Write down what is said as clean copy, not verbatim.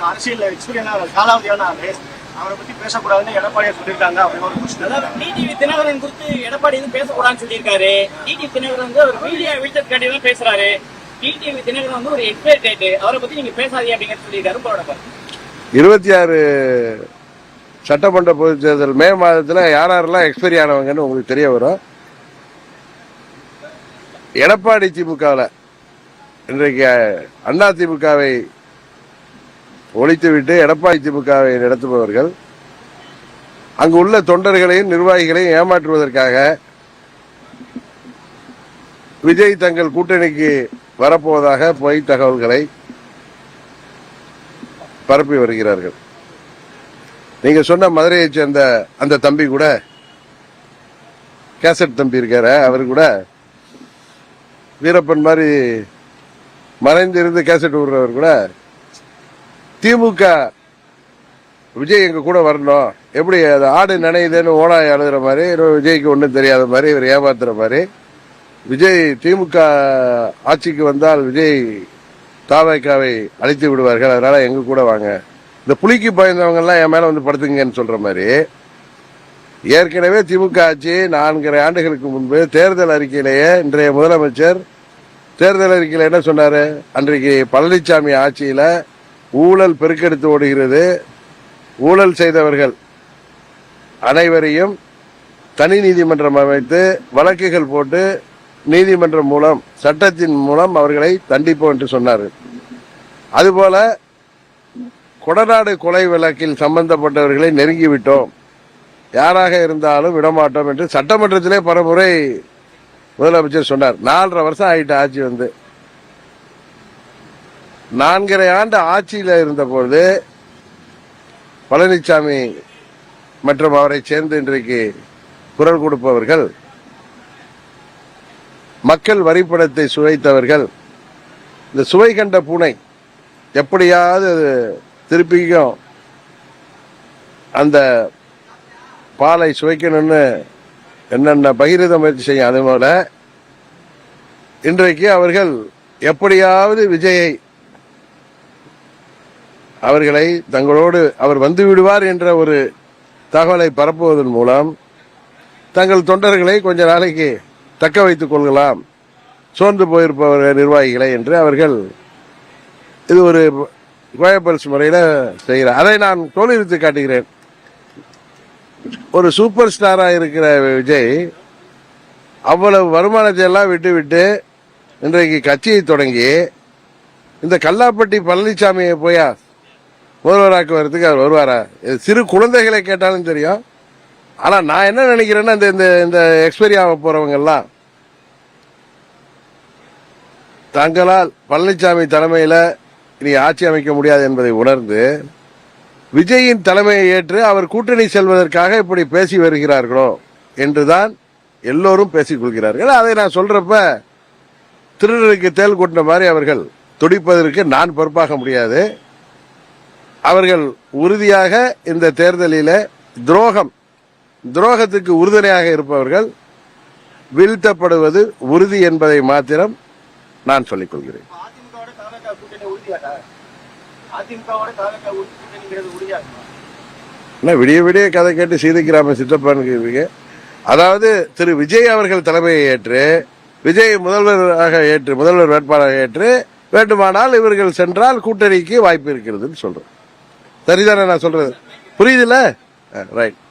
அரசியல் எக்ஸ்பீரியன்ஸ் காலாவதியான அவரை பத்தி பேசக்கூடாதுன்னு எடப்பாடியார் சொல்லியிருக்காங்க அப்படின்னு ஒரு கொஸ்டின். அதாவது டிடிவி தினகரன் குறித்து எடப்பாடி எதுவும் பேசக்கூடாதுன்னு சொல்லியிருக்காரு. டிடிவி தினகரன் வந்து ஒரு மீடியா வீழ்த்தல் காட்டி பேசுறாரு. டிடிவி தினகரன் வந்து ஒரு எக்ஸ்பைர் டேட், அவரை பத்தி நீங்க பேசாதீங்க அப்படிங்கிற சொல்லியிருக்காரு. 26 சட்டமன்ற பொதுத் தேர்தல் மே மாதத்துல யாரெல்லாம் எக்ஸ்பைரி ஆனவங்கன்னு உங்களுக்கு தெரிய வரும். எடப்பாடி திமுகவில் இன்றைக்கு அண்ணா திமுகவை ஒழித்துவிட்டு எடப்பாடி திமுகவை நடத்துபவர்கள் அங்கு உள்ள தொண்டர்களையும் நிர்வாகிகளையும் ஏமாற்றுவதற்காக விஜய் தங்கள் கூட்டணிக்கு வரப்போவதாக பொய் தகவல்களை பரப்பி வருகிறார்கள். நீங்க சொன்ன மதுரையைச் சேர்ந்த அந்த தம்பி கூட, கேசட் தம்பி இருக்கார, அவர் கூட வீரப்பன் மாதிரி மறைந்திருந்து கேசட் விடுறவர் கூட திமுக விஜய் எங்க கூட வரணும், எப்படி அது ஆடு நினையுதுன்னு ஓனாய் அழுகிற மாதிரி, விஜய்க்கு ஒன்றும் தெரியாத மாதிரி இவர் ஏமாத்துற மாதிரி, விஜய் திமுக ஆட்சிக்கு வந்தால் விஜய் தாவேக்காவை அழித்து விடுவார்கள், அதனால எங்க கூட வாங்க, இந்த புலிக்கு பயந்தவங்க எல்லாம் என் மேல வந்து படுத்துங்கன்னு சொல்ற மாதிரி. ஏற்கனவே திமுக ஆட்சி 4.5 ஆண்டுகளுக்கு முன்பு தேர்தல் அறிக்கையிலேயே இன்றைய முதலமைச்சர் தேர்தல் அறிக்கையில என்ன சொன்னாரு, அன்றைக்கு பழனிசாமி ஆட்சியில ஊழல் பெருக்கெடுத்து ஓடுகிறது, ஊழல் செய்தவர்கள் அனைவரையும் தனி நீதிமன்றம் அமைத்து வழக்குகள் போட்டு நீதிமன்றம் மூலம் சட்டத்தின் மூலம் அவர்களை தண்டிப்போம் என்று சொன்னார். அதுபோல கொடநாடு கொலை வழக்கில் சம்பந்தப்பட்டவர்களை நெருங்கிவிட்டோம், யாராக இருந்தாலும் விடமாட்டோம் என்று சட்டமன்றத்திலே பலமுறை முதலமைச்சர் சொன்னார். 4.5 வருஷம் ஆயிட்டு ஆட்சி வந்து. 4.5 ஆண்டு ஆட்சியில் இருந்தபோது பழனிசாமி மற்றும் அவரை சேர்ந்து இன்றைக்கு குரல் கொடுப்பவர்கள், மக்கள் வரிப்பணத்தை சுவைத்தவர்கள், இந்த சுவை கண்ட பூனை எப்படியாவது திருப்பிக்கும் அந்த பாலை சுவைக்கணும்னு என்னென்ன பகிரத முயற்சி செய்யும். அதே போல இன்றைக்கு அவர்கள் எப்படியாவது விஜயை அவர்களை தங்களோடு அவர் வந்து விடுவார் என்ற ஒரு தகவலை பரப்புவதன் மூலம் தங்கள் தொண்டர்களை கொஞ்ச நாளைக்கு தக்க வைத்துக் கொள்ளலாம், சோர்ந்து போயிருப்பவர்கள் நிர்வாகிகளை என்று அவர்கள் இது ஒரு கோயபல்ஸ் முறையில செய்கிறார். அதை நான் தோலுரித்து காட்டுகிறேன். ஒரு சூப்பர் ஸ்டாரா இருக்கிற விஜய் அவ்வளவு வருமானத்தை எல்லாம் விட்டு இன்றைக்கு கட்சியை தொடங்கி இந்த கல்லாப்பட்டி பழனிசாமியை போயா முதல்வராக்கு வரதுக்கு அவர் வருவாரா? சிறு குழந்தைகளை கேட்டாலும் தெரியும். ஆனா நான் என்ன நினைக்கிறேன்னா, இந்த எக்ஸ்பைரி ஆக போறவங்க எல்லாம் தங்களால் பழனிசாமி தலைமையில இனி ஆட்சி அமைக்க முடியாது என்பதை உணர்ந்து விஜயின் தலைமையை ஏற்று அவர் கூட்டணி செல்வதற்காக இப்படி பேசி வருகிறார்களோ என்றுதான் எல்லோரும் பேசிக் கொள்கிறார்கள். அதை நான் சொல்றப்ப திருடருக்கு தேல் கொண்ட மாதிரி அவர்கள் துடிப்பதற்கு நான் பொறுப்பாக முடியாது. அவர்கள் உறுதியாக இந்த தேர்தலில் துரோகத்துக்கு உறுதுணையாக இருப்பவர்கள் வீழ்த்தப்படுவது உறுதி என்பதை மாத்திரம் நான் சொல்லிக் கொள்கிறேன். விடிய விடிய கதை கேட்டு சீதைக்கிராம சித்தப்பான்னு, அதாவது திரு விஜய் அவர்கள் தலைமையை ஏற்று விஜய் முதல்வர் வேட்பாளராக ஏற்று வேண்டுமானால் இவர்கள் சென்றால் கூட்டணிக்கு வாய்ப்பு இருக்கிறதுன்னு சொல்றேன். சரிதானே நான் சொல்றது? புரியுதுல்ல? ரைட்.